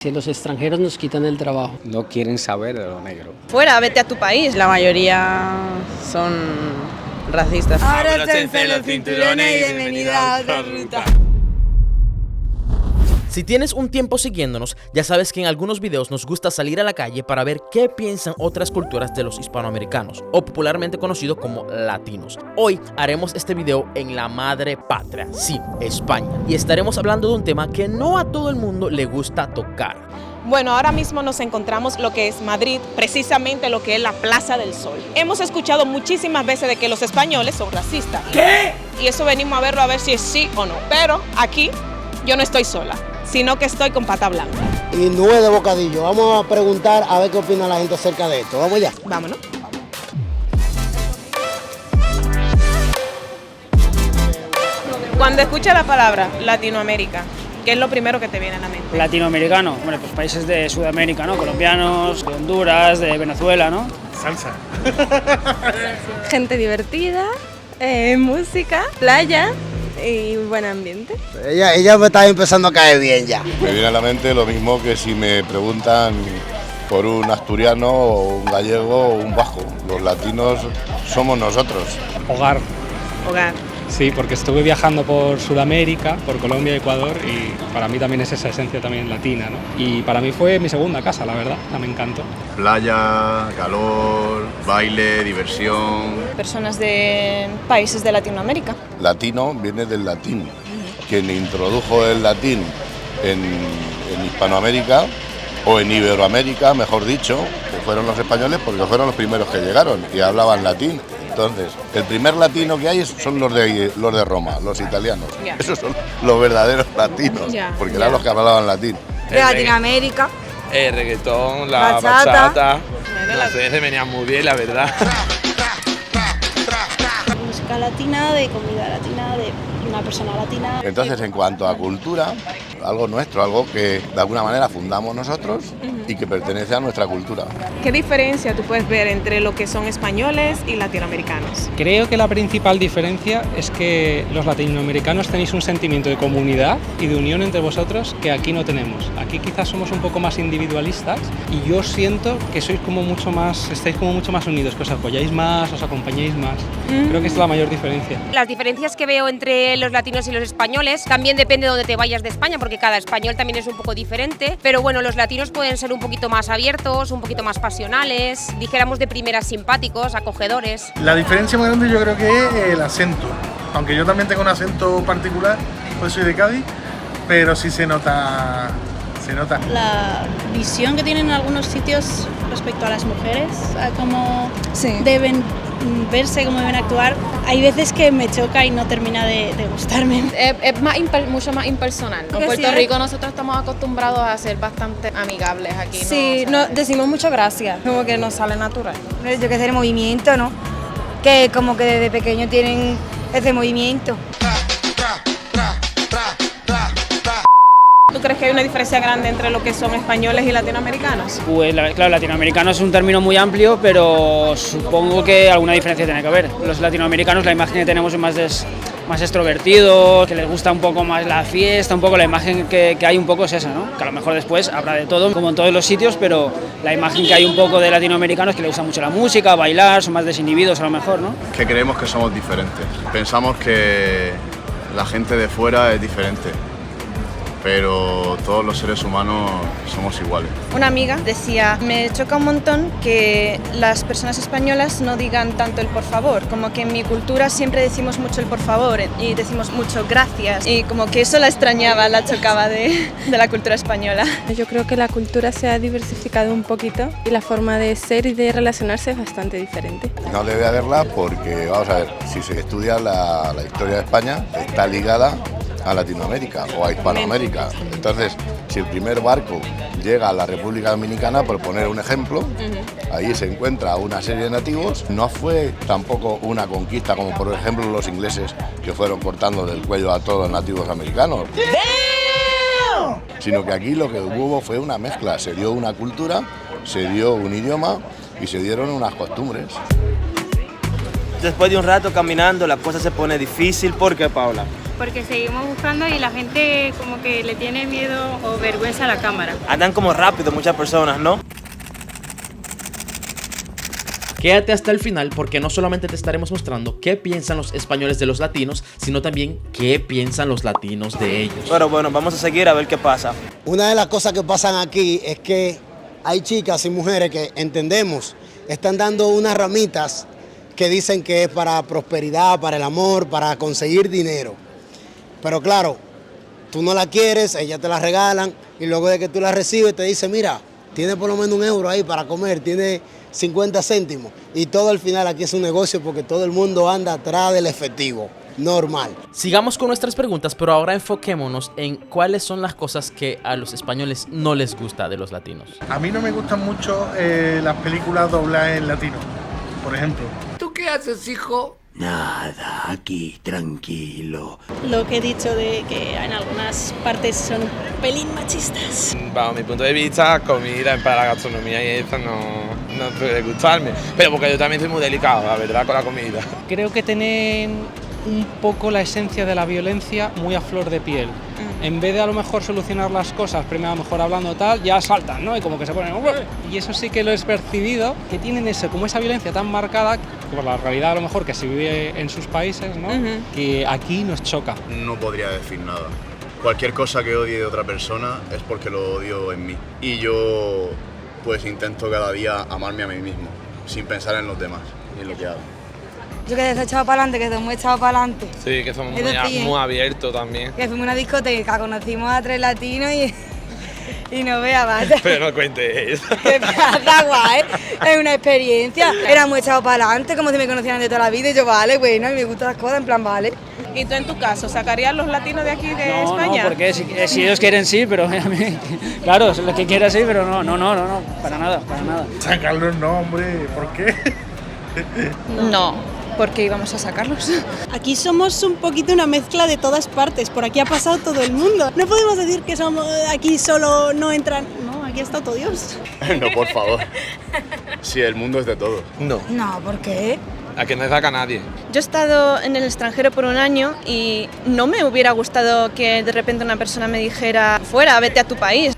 Si los extranjeros nos quitan el trabajo. No quieren saber de lo negro. Fuera, vete a tu país. La mayoría son racistas. Abróchense los cinturones y bienvenida a otra ruta. Si tienes un tiempo siguiéndonos, ya sabes que en algunos videos nos gusta salir a la calle para ver qué piensan otras culturas de los hispanoamericanos, o popularmente conocidos como latinos. Hoy haremos este video en la madre patria, sí, España, y estaremos hablando de un tema que no a todo el mundo le gusta tocar. Bueno, ahora mismo nos encontramos lo que es Madrid, precisamente lo que es la Plaza del Sol. Hemos escuchado muchísimas veces de que los españoles son racistas. ¿Qué? Y eso venimos a verlo a ver si es sí o no. Pero aquí yo no estoy sola, sino que estoy con Pata Blanca. Y nube de bocadillo. Vamos a preguntar a ver qué opina la gente acerca de esto. Vamos allá. Vámonos. Cuando escuchas la palabra Latinoamérica, ¿qué es lo primero que te viene a la mente? Latinoamericano, bueno, pues países de Sudamérica, ¿no? Colombianos, de Honduras, de Venezuela, ¿no? Salsa. Gente divertida, música, playa y buen ambiente. Ella me está empezando a caer bien ya. Me viene a la mente lo mismo que si me preguntan por un asturiano o un gallego o un vasco. Los latinos somos nosotros. Hogar. Hogar. Sí, porque estuve viajando por Sudamérica, por Colombia y Ecuador, y para mí también es esa esencia también latina, ¿no? Y para mí fue mi segunda casa, la verdad, me encantó. Playa, calor, baile, diversión. Personas de países de Latinoamérica. Latino viene del latín. Quien introdujo el latín en Hispanoamérica, o en Iberoamérica, mejor dicho, que fueron los españoles porque fueron los primeros que llegaron y hablaban latín. Entonces, el primer latino que hay son los de Roma, los italianos. Yeah. Esos son los verdaderos latinos, Yeah. porque eran los que hablaban latín. De Latinoamérica. El reggaetón, la Bachata. bachata. Bueno, No sé, se venía muy bien, la verdad. Música latina, de comida latina, de una persona latina. Entonces, en cuanto a cultura, algo nuestro, algo que de alguna manera fundamos nosotros y que pertenece a nuestra cultura. ¿Qué diferencia tú puedes ver entre lo que son españoles y latinoamericanos? Creo que la principal diferencia es que los latinoamericanos tenéis un sentimiento de comunidad y de unión entre vosotros que aquí no tenemos. Aquí quizás somos un poco más individualistas y yo siento que estáis como mucho más unidos, que os apoyáis más, os acompañáis más. Creo que es la mayor diferencia. Las diferencias que veo entre los latinos y los españoles también depende de dónde te vayas de España, porque cada español también es un poco diferente, pero bueno, los latinos pueden ser un poquito más abiertos, un poquito más pasionales, dijéramos de primeras simpáticos, acogedores. La diferencia más grande yo creo que es el acento, aunque yo también tengo un acento particular, pues soy de Cádiz, pero sí se nota. La visión que tienen en algunos sitios respecto a las mujeres, a cómo deben verse, cómo deben actuar, hay veces que me choca y no termina de gustarme. Es mucho más impersonal. En Puerto Rico nosotros estamos acostumbrados a ser bastante amigables aquí. Sí, ¿no? decimos muchas gracias. Como que nos sale natural. Yo que sé, el movimiento, ¿no? Que como que desde pequeño tienen ese movimiento. ¿Tú crees que hay una diferencia grande entre lo que son españoles y latinoamericanos? Pues claro, latinoamericano es un término muy amplio, pero supongo que alguna diferencia tiene que haber. Los latinoamericanos, la imagen que tenemos es más extrovertidos, que les gusta un poco más la fiesta, un poco la imagen que hay un poco es esa, ¿no? Que a lo mejor después habrá de todo, como en todos los sitios, pero la imagen que hay un poco de latinoamericanos es que les gusta mucho la música, bailar, son más desinhibidos a lo mejor, ¿no? Que creemos que somos diferentes. Pensamos que la gente de fuera es diferente, pero todos los seres humanos somos iguales. Una amiga decía, me choca un montón que las personas españolas no digan tanto el por favor, como que en mi cultura siempre decimos mucho el por favor y decimos mucho gracias, y como que eso la extrañaba, la chocaba de la cultura española. Yo creo que la cultura se ha diversificado un poquito y la forma de ser y de relacionarse es bastante diferente. No debe haberla porque, vamos a ver, si se estudia la historia de España, está ligada a Latinoamérica o a Hispanoamérica. Entonces, si el primer barco llega a la República Dominicana, por poner un ejemplo, ahí se encuentra una serie de nativos. No fue tampoco una conquista como por ejemplo los ingleses que fueron cortando del cuello a todos los nativos americanos. Sino que aquí lo que hubo fue una mezcla, se dio una cultura, se dio un idioma y se dieron unas costumbres. Después de un rato caminando la cosa se pone difícil, ¿por qué, Paula? porque seguimos buscando y la gente como que le tiene miedo o vergüenza a la cámara. Andan como rápido muchas personas, ¿no? Quédate hasta el final porque no solamente te estaremos mostrando qué piensan los españoles de los latinos, sino también qué piensan los latinos de ellos. Pero bueno, vamos a seguir a ver qué pasa. Una de las cosas que pasan aquí es que hay chicas y mujeres que entendemos, están dando unas ramitas que dicen que es para prosperidad, para el amor, para conseguir dinero. Pero claro, tú no la quieres, ellas te la regalan y luego de que tú la recibes te dice, mira, tiene por lo menos €1 ahí para comer, tiene 50 céntimos. Y todo al final aquí es un negocio porque todo el mundo anda atrás del efectivo. Normal. Sigamos con nuestras preguntas, pero ahora enfoquémonos en cuáles son las cosas que a los españoles no les gusta de los latinos. A mí no me gustan mucho las películas dobladas en latino, por ejemplo. ¿Tú qué haces, hijo? Nada, aquí, tranquilo. Lo que he dicho de que en algunas partes son un pelín machistas. Bajo mi punto de vista, comida para la gastronomía y eso no suele gustarme. Pero porque yo también soy muy delicado, la verdad, con la comida. Creo que tienen un poco la esencia de la violencia muy a flor de piel. En vez de a lo mejor solucionar las cosas, primero a lo mejor hablando tal, ya saltan, ¿no? Y como que se ponen... Y eso sí que lo he percibido, que tienen eso, como esa violencia tan marcada, por la realidad a lo mejor que se vive en sus países, ¿no? Que aquí nos choca. No podría decir nada. Cualquier cosa que odie de otra persona es porque lo odio en mí. Y yo pues intento cada día amarme a mí mismo, sin pensar en los demás y en lo que hago. Yo que estoy echado para adelante, que estoy muy echado para adelante. Sí, que somos muy abiertos también. Que fuimos a una discoteca, conocimos a 3 latinos y no veas más. Pero no cuentes eso. Que da guay, es una experiencia. Era muy echado para adelante, como si me conocieran de toda la vida y yo, vale, bueno, y me gustan las cosas, en plan, vale. ¿Y tú en tu caso, sacarías los latinos de aquí de España? No, porque si ellos quieren sí, pero claro, lo que quiera sí, pero no, para nada. Sacarlos no, hombre, ¿por qué? No. Porque íbamos a sacarlos. Aquí somos un poquito una mezcla de todas partes, por aquí ha pasado todo el mundo. No podemos decir que somos aquí solo no entran, no, aquí está todo Dios. No, por favor. Sí, el mundo es de todos. No. No, ¿por qué? A que no saca a nadie. Yo he estado en el extranjero por 1 año y no me hubiera gustado que de repente una persona me dijera, fuera, vete a tu país.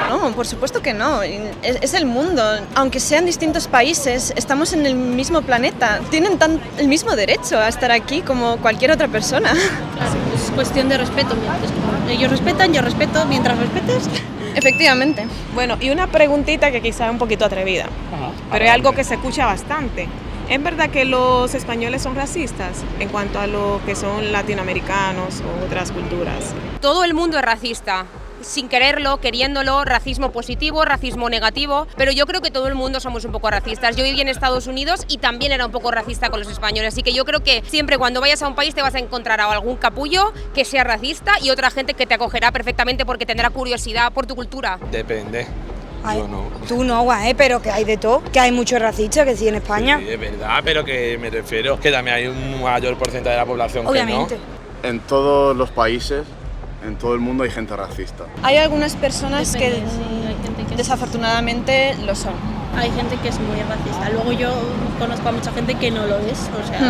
No, por supuesto que no, es el mundo. Aunque sean distintos países, estamos en el mismo planeta. Tienen el mismo derecho a estar aquí como cualquier otra persona. Claro, es cuestión de respeto. Ellos respetan, yo respeto, mientras respetes. Efectivamente. Bueno, y una preguntita que quizá es un poquito atrevida, pero es algo que se escucha bastante. ¿Es verdad que los españoles son racistas en cuanto a lo que son latinoamericanos o otras culturas? Todo el mundo es racista. Sin quererlo, queriéndolo, racismo positivo, racismo negativo, pero yo creo que todo el mundo somos un poco racistas. Yo viví en Estados Unidos y también era un poco racista con los españoles, así que yo creo que siempre cuando vayas a un país te vas a encontrar a algún capullo que sea racista y otra gente que te acogerá perfectamente porque tendrá curiosidad por tu cultura. Depende. Ay, yo no. Tú no, guay, pero que hay de todo, que hay muchos racistas que sí en España. Sí, es verdad, pero que me refiero que también hay un mayor porcentaje de la población obviamente. Que no. En todos los países, en todo el mundo hay gente racista. Hay algunas personas que desafortunadamente lo son. Hay gente que es muy racista. Luego yo conozco a mucha gente que no lo es. O sea,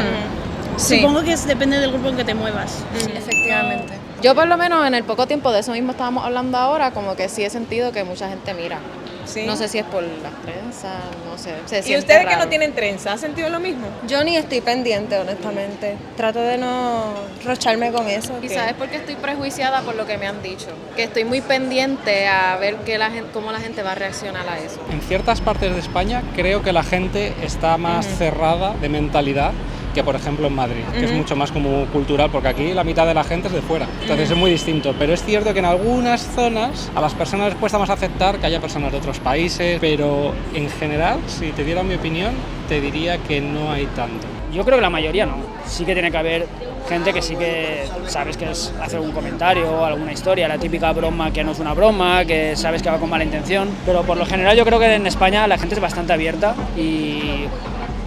supongo que depende del grupo en que te muevas. Efectivamente. Yo por lo menos en el poco tiempo de eso mismo estábamos hablando ahora, como que sí he sentido que mucha gente mira. ¿Sí? No sé si es por las trenzas, no sé. ¿Y ustedes que no tienen trenza, han sentido lo mismo? Yo ni estoy pendiente, honestamente. Trato de no rocharme con eso. Y sabes por qué estoy prejuiciada por lo que me han dicho. Que estoy muy pendiente a ver cómo la gente va a reaccionar a eso. En ciertas partes de España creo que la gente está más cerrada de mentalidad que por ejemplo en Madrid, que es mucho más como cultural, porque aquí la mitad de la gente es de fuera, entonces es muy distinto, pero es cierto que en algunas zonas a las personas les cuesta más aceptar que haya personas de otros países, pero en general, si te diera mi opinión, te diría que no hay tanto. Yo creo que la mayoría no, sí que tiene que haber gente que sí que sabes que es hacer un comentario, alguna historia, la típica broma que no es una broma, que sabes que va con mala intención, pero por lo general yo creo que en España la gente es bastante abierta y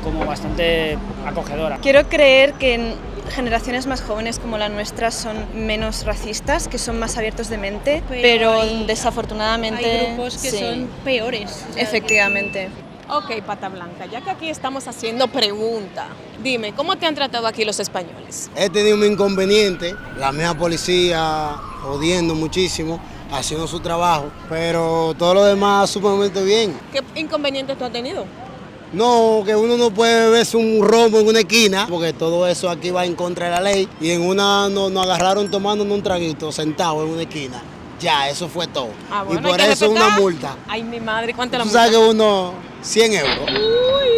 como bastante acogedora. Quiero creer que en generaciones más jóvenes como la nuestra son menos racistas, que son más abiertos de mente, pero desafortunadamente hay grupos que son peores. Efectivamente. Ok, Pata Blanca, ya que aquí estamos haciendo preguntas, dime, ¿cómo te han tratado aquí los españoles? He tenido un inconveniente, la misma policía jodiendo muchísimo, haciendo su trabajo, pero todo lo demás sumamente bien. ¿Qué inconvenientes tú has tenido? No, que uno no puede beberse un romo en una esquina, porque todo eso aquí va en contra de la ley, y en una nos agarraron tomándonos un traguito sentado en una esquina. Ya, eso fue todo. Bueno, y por eso una multa. Ay, mi madre, ¿cuánto la Tú multa? sabes que uno, 100 euros.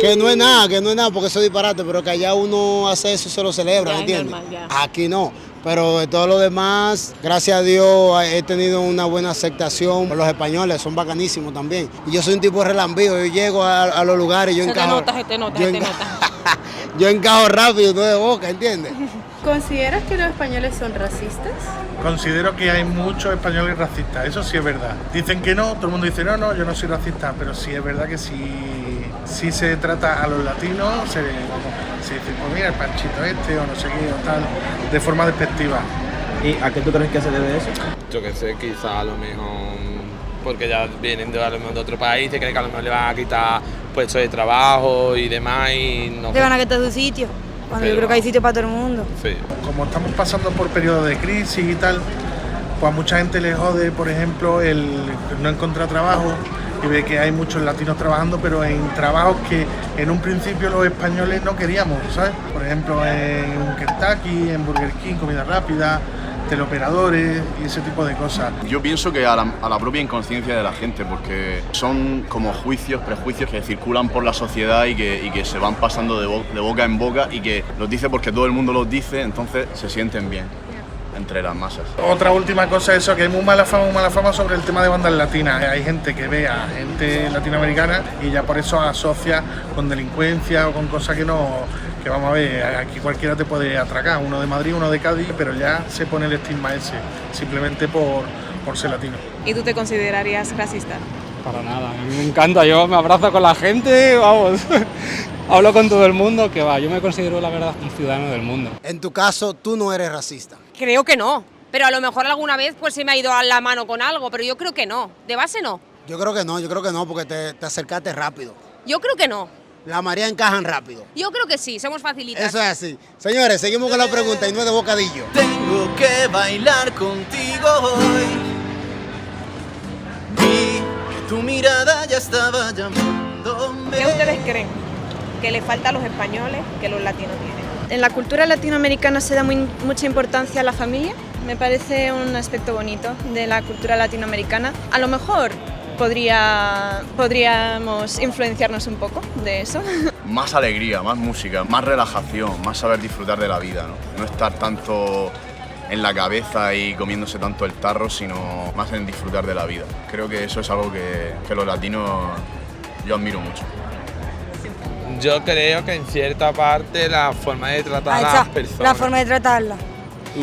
Que no es nada, porque eso es disparate, pero que allá uno hace eso, se lo celebra, Ya, ¿entiendes? normal, ya. Aquí no. Pero de todo lo demás, gracias a Dios, he tenido una buena aceptación. Los españoles son bacanísimos también. Y yo soy un tipo relambío, yo llego a los lugares, yo encajo. Se te nota. Yo encajo rápido, no de boca, ¿entiendes? ¿Consideras que los españoles son racistas? Considero que hay muchos españoles racistas, eso sí es verdad. Dicen que no, todo el mundo dice no, yo no soy racista, pero sí es verdad que sí se trata a los latinos, se dice, pues mira, el panchito este o no sé qué o tal, de forma despectiva. ¿Y a qué tú crees que se debe eso? Yo qué sé, quizá a lo mejor porque ya vienen a lo mejor de otro país, se cree que a lo mejor le van a quitar puestos de trabajo y demás y no. Te van a quitar su sitio, cuando yo creo que hay sitio para todo el mundo. Sí. Como estamos pasando por periodos de crisis y tal, pues a mucha gente le jode, por ejemplo, el no encontrar trabajo y ve que hay muchos latinos trabajando, pero en trabajos que en un principio los españoles no queríamos, ¿sabes? Por ejemplo, en Kentucky, en Burger King, comida rápida, teleoperadores y ese tipo de cosas. Yo pienso que a la propia inconsciencia de la gente, porque son como prejuicios que circulan por la sociedad y que se van pasando de boca en boca y que los dice porque todo el mundo los dice, entonces se sienten bien entre las masas. Otra última cosa es eso, que hay muy mala fama sobre el tema de bandas latinas. Hay gente que ve a gente latinoamericana y ya por eso asocia con delincuencia o con cosas que vamos a ver, aquí cualquiera te puede atracar, uno de Madrid, uno de Cádiz, pero ya se pone el estigma ese, simplemente por ser latino. ¿Y tú te considerarías racista? Para nada, a mí me encanta, yo me abrazo con la gente, vamos, hablo con todo el mundo, que va, yo me considero la verdad un ciudadano del mundo. En tu caso, tú no eres racista. Creo que no, pero a lo mejor alguna vez pues se me ha ido a la mano con algo, pero yo creo que no, de base no. Yo creo que no, porque te acercaste rápido. Yo creo que no. La María encajan rápido. Yo creo que sí, somos facilitas. Eso es así. Señores, seguimos con la pregunta y no es de bocadillo. Tengo que bailar contigo hoy. Vi que tu mirada ya estaba llamándome. ¿Qué ustedes creen que le falta a los españoles que los latinos tienen? En la cultura latinoamericana se da mucha importancia a la familia. Me parece un aspecto bonito de la cultura latinoamericana. A lo mejor podríamos influenciarnos un poco de eso. Más alegría, más música, más relajación, más saber disfrutar de la vida, ¿no? No estar tanto en la cabeza y comiéndose tanto el tarro, sino más en disfrutar de la vida. Creo que eso es algo que los latinos yo admiro mucho. Yo creo que en cierta parte la forma de tratar a las personas. La forma de tratarla.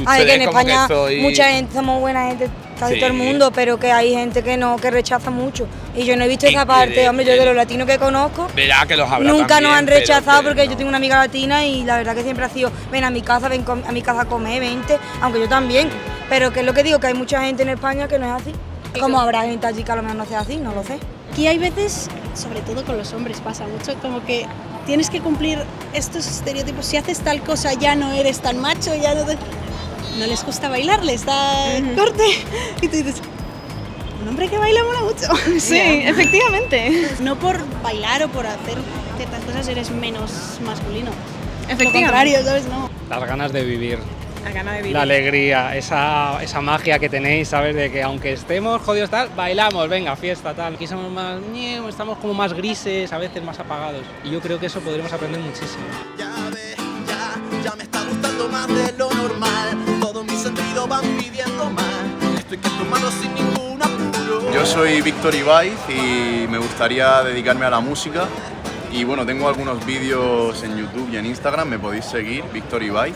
A ver, que en España mucha gente, somos buena gente, casi todo el mundo, pero que hay gente que no, que rechaza mucho. Y yo no he visto esa parte, hombre, yo de los latinos que conozco, verá que los habrá nunca también, nos han rechazado porque no. yo tengo una amiga latina y la verdad que siempre ha sido, ven a mi casa, ven a mi casa a comer, vente, aunque yo también. Pero que es lo que digo, que hay mucha gente en España que no es así. Como habrá gente allí que a lo mejor no sea así, no lo sé. Aquí hay veces, sobre todo con los hombres pasa mucho, como que tienes que cumplir estos estereotipos. Si haces tal cosa ya no eres tan macho, ya no les gusta bailar, les da corte. Y tú dices, un hombre que baila mola mucho. Sí, efectivamente. No por bailar o por hacer ciertas cosas eres menos masculino. Efectivamente. Lo contrario, ¿sabes? No. Las ganas de vivir. La alegría, esa magia que tenéis, ¿sabes? De que aunque estemos jodidos tal, bailamos, venga, fiesta, tal. Aquí somos más, estamos como más grises, a veces más apagados. Y yo creo que eso podremos aprender muchísimo. Ya me está gustando más de lo normal. Todos mis sentidos van pidiendo más. Estoy que tomando sin ningún apuro. Yo soy Víctor Ibáiz y me gustaría dedicarme a la música. Y bueno, tengo algunos vídeos en YouTube y en Instagram, me podéis seguir, Víctor Ibáiz.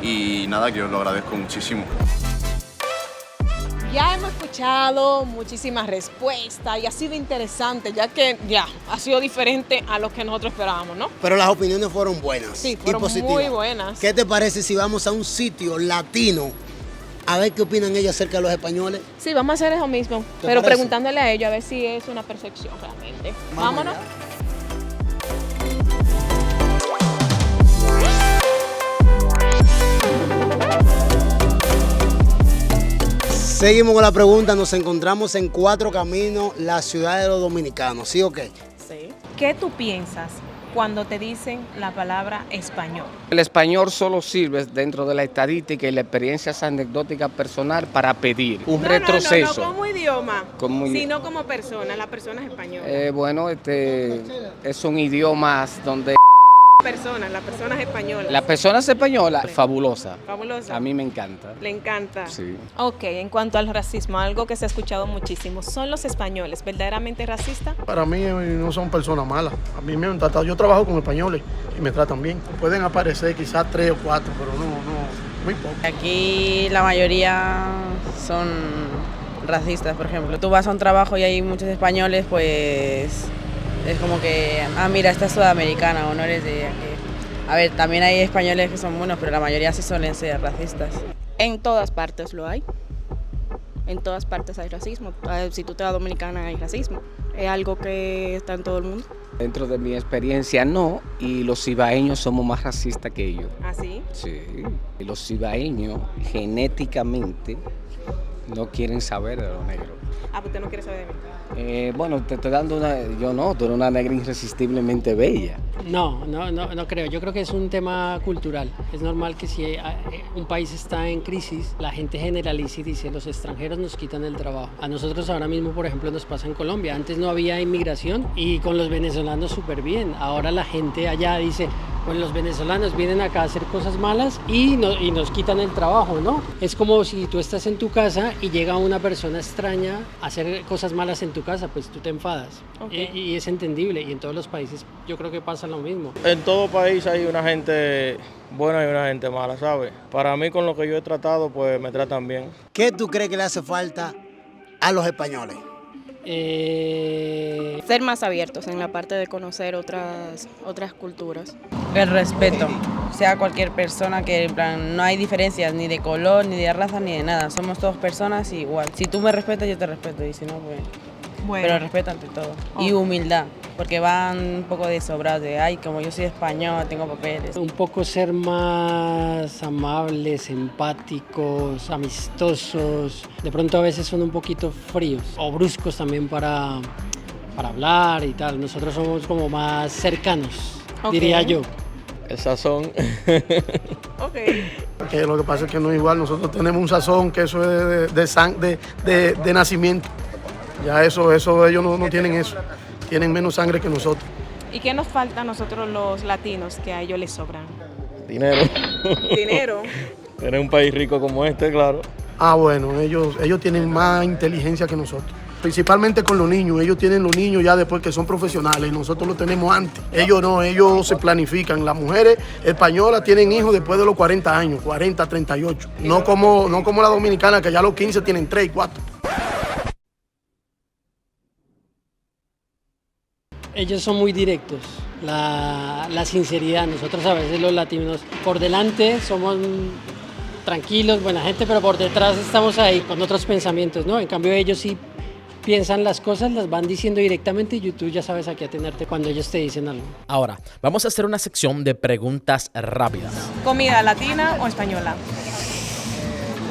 Y nada, que os lo agradezco muchísimo. Ya hemos escuchado muchísimas respuestas y ha sido interesante, ya que ha sido diferente a lo que nosotros esperábamos, ¿no? Pero las opiniones fueron buenas. Sí, fueron y positivas. muy buenas. ¿Qué te parece si vamos a un sitio latino a ver qué opinan ellos acerca de los españoles? Sí, vamos a hacer eso mismo, pero parece? preguntándole a ellos a ver si es una percepción realmente. Vámonos. Allá. Seguimos con la pregunta. Nos encontramos en Cuatro Caminos, la ciudad de los dominicanos. ¿Sí o qué? Sí. ¿Qué tú piensas cuando te dicen la palabra español? El español solo sirve dentro de la estadística y la experiencia anecdótica personal para pedir un retroceso. No como idioma, Como sino como persona. La persona es española. Bueno, es un idioma donde Las personas españolas. las personas españolas, fabulosa. Fabulosa. A mí me encanta. Le encanta. Sí. Ok, en cuanto al racismo, algo que se ha escuchado muchísimo, ¿son los españoles verdaderamente racistas? Para mí no son personas malas. A mí me han tratado, yo trabajo con españoles y me tratan bien. Pueden aparecer quizás 3 o 4, pero no, muy pocos. Aquí la mayoría son racistas, por ejemplo. Tú vas a un trabajo y hay muchos españoles, pues es como que, mira, esta es sudamericana o no eres de aquí. A ver, también hay españoles que son buenos, pero la mayoría sí suelen ser racistas. En todas partes lo hay. En todas partes hay racismo. Si tú te vas a Dominicana hay racismo. Es algo que está en todo el mundo. Dentro de mi experiencia no, y los cibaeños somos más racistas que ellos. ¿Ah, sí? Sí, y los cibaeños genéticamente no quieren saber de los negros. Ah, pues usted no quiere saber de mí. Bueno, te estoy dando tú eres una negra irresistiblemente bella. No creo. Yo creo que es un tema cultural. Es normal que si un país está en crisis, la gente generaliza y dice, los extranjeros nos quitan el trabajo. A nosotros ahora mismo, por ejemplo, nos pasa en Colombia. Antes no había inmigración y con los venezolanos súper bien. Ahora la gente allá dice, pues los venezolanos vienen acá a hacer cosas malas y nos quitan el trabajo, ¿no? Es como si tú estás en tu casa y llega una persona extraña a hacer cosas malas en tu casa, pues tú te enfadas. Okay. Y es entendible, y en todos los países yo creo que pasa lo mismo. En todo país hay una gente buena y una gente mala, ¿sabes? Para mí, con lo que yo he tratado, pues me tratan bien. ¿Qué tú crees que le hace falta a los españoles? Ser más abiertos en la parte de conocer otras culturas. El respeto, sea cualquier persona, que en plan no hay diferencias ni de color, ni de raza, ni de nada. Somos todos personas igual. Si tú me respetas, yo te respeto, y si no, pues... Bueno. Pero respeto ante todo. Y humildad, porque van un poco de sobrados de, ay, como yo soy español, tengo papeles. Un poco ser más amables, empáticos, amistosos. De pronto a veces son un poquito fríos o bruscos también para hablar y tal. Nosotros somos como más cercanos, diría yo. El sazón. Porque lo que pasa es que no es igual. Nosotros tenemos un sazón que eso es de nacimiento. Ya eso ellos no tienen eso, tienen menos sangre que nosotros. ¿Y qué nos falta a nosotros los latinos que a ellos les sobran? Dinero. Dinero. Tener un país rico como este, claro. Bueno, ellos tienen más inteligencia que nosotros. Principalmente con los niños, ellos tienen los niños ya después que son profesionales, nosotros los tenemos antes. Ellos no, ellos se planifican. Las mujeres españolas tienen hijos después de los 40 años, 40, 38. No como la dominicana, que ya a los 15 tienen 3 y 4. Ellos son muy directos, la sinceridad. Nosotros a veces los latinos por delante somos tranquilos, buena gente, pero por detrás estamos ahí con otros pensamientos, ¿no? En cambio ellos sí piensan las cosas, las van diciendo directamente y tú ya sabes a qué atenerte cuando ellos te dicen algo. Ahora, vamos a hacer una sección de preguntas rápidas. ¿Comida latina o española?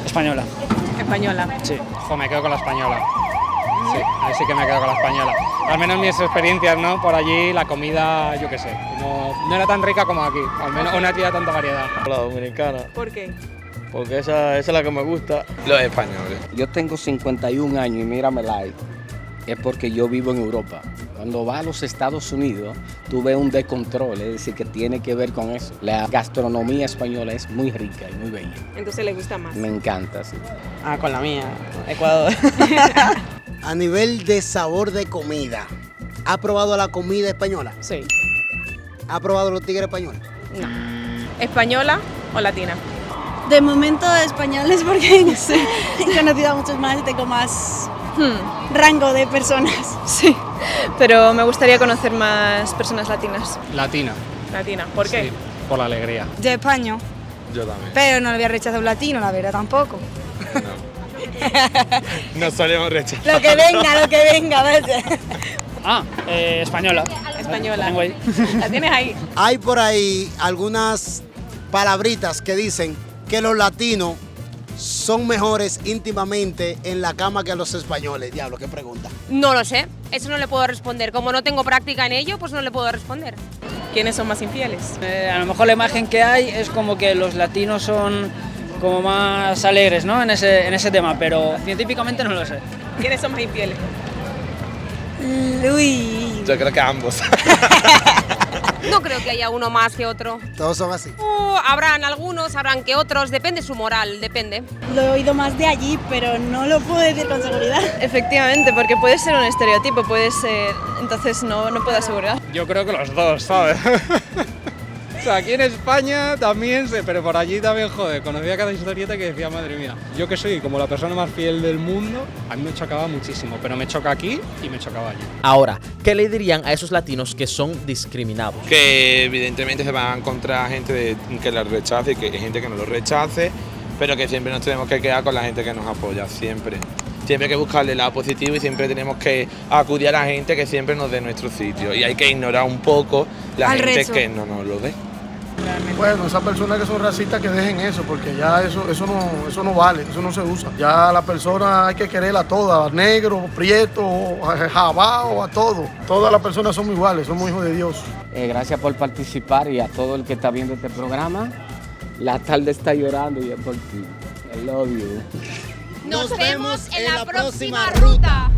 Española. Española. Sí. Me quedo con la española. Sí, ahí sí que me quedo con la española. Al menos mis experiencias, ¿no? Por allí la comida, yo qué sé, no era tan rica como aquí. Al menos no había tanta variedad. La dominicana. ¿Por qué? Porque esa es la que me gusta. Los españoles. Yo tengo 51 años y míramela ahí. Es porque yo vivo en Europa. Cuando vas a los Estados Unidos, tú ves un descontrol, es decir, que tiene que ver con eso. La gastronomía española es muy rica y muy bella. Entonces le gusta más. Me encanta, sí. Con la mía, Ecuador. A nivel de sabor de comida, ¿ha probado la comida española? Sí. ¿Ha probado los tigres españoles? No. ¿Española o latina? De momento españoles porque no sé, he conocido a muchos más y tengo más rango de personas. Sí, pero me gustaría conocer más personas latinas. Latina. Latina, ¿por qué? Sí, por la alegría. De España. Yo también. Pero no le voy a rechazar un latino, la verdad tampoco. No solemos rechazar. Lo que venga, a veces. Española. Española. Tengo ahí. ¿La tienes ahí? Hay por ahí algunas palabritas que dicen que los latinos son mejores íntimamente en la cama que los españoles? Diablo, qué pregunta. No lo sé, eso no le puedo responder. Como no tengo práctica en ello, pues no le puedo responder. ¿Quiénes son más infieles? A lo mejor la imagen que hay es como que los latinos son como más alegres, ¿no? En ese tema, pero científicamente no lo sé. ¿Quiénes son más infieles? Uy. Yo creo que ambos. No creo que haya uno más que otro. Todos son así. Habrán algunos, habrán que otros, depende su moral, depende. Lo he oído más de allí, pero no lo puedo decir con seguridad. Efectivamente, porque puede ser un estereotipo, puede ser, entonces no puedo asegurar. Yo creo que los dos, ¿sabes? O sea, aquí en España también, pero por allí también, joder, conocía cada historieta que decía, madre mía, yo que soy como la persona más fiel del mundo, a mí me chocaba muchísimo, pero me choca aquí y me chocaba allí. Ahora, ¿qué le dirían a esos latinos que son discriminados? Que evidentemente se van a encontrar gente que la rechace y que hay gente que no lo rechace, pero que siempre nos tenemos que quedar con la gente que nos apoya, siempre. Siempre hay que buscarle el lado positivo y siempre tenemos que acudir a la gente que siempre nos dé nuestro sitio. Y hay que ignorar un poco la gente que no nos lo dé. Bueno, esas personas que son racistas que dejen eso, porque ya eso no vale, eso no se usa. Ya a la persona hay que quererla a todas, negro, prieto, jabao, a todo. Todas las personas somos iguales, somos hijos de Dios. Gracias por participar y a todo el que está viendo este programa. La tarde está llorando y es por ti. I love you. Nos vemos en la próxima ruta.